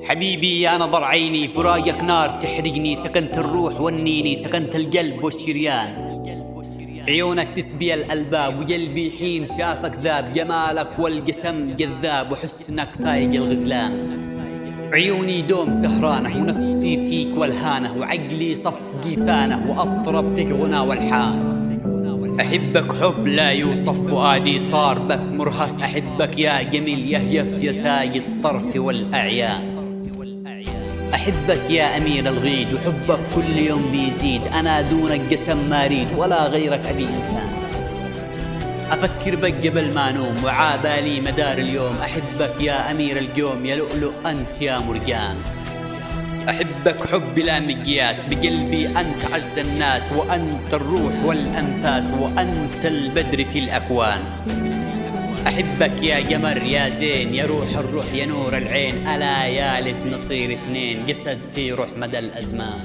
حبيبي يا نظر عيني، فراقك نار تحرقني، سكنت الروح ونيني، سكنت القلب والشريان. عيونك تسبي الألباب وقلبي حين شافك ذاب، جمالك والقسم جذاب وحسنك فايق الغزلان. عيوني دوم سهرانة ونفسي فيك والهانة، وعقلي صفقي فانة وأطربتك غنى والحان. أحبك حب لا يوصف، فؤادي صار بك مرهف، أحبك يا جميل يهيف يا ساي الطرف والأعيان. أحبك يا أمير الغيد وحبك كل يوم بيزيد، أنا دونك قسم ما أريد ولا غيرك أبي إنسان. أفكر بك قبل ما نوم وعابالي مدار اليوم، أحبك يا أمير القوم يا لؤلؤ أنت يا مرجان. أحبك حب بلا مقياس، بقلبي أنت عز الناس، وأنت الروح والأنفاس، وأنت البدر في الأكوان. أحبك يا قمر يا زين يا روح الروح يا نور العين، ألا يا ليت نصير اثنين جسد في روح مدى الأزمان.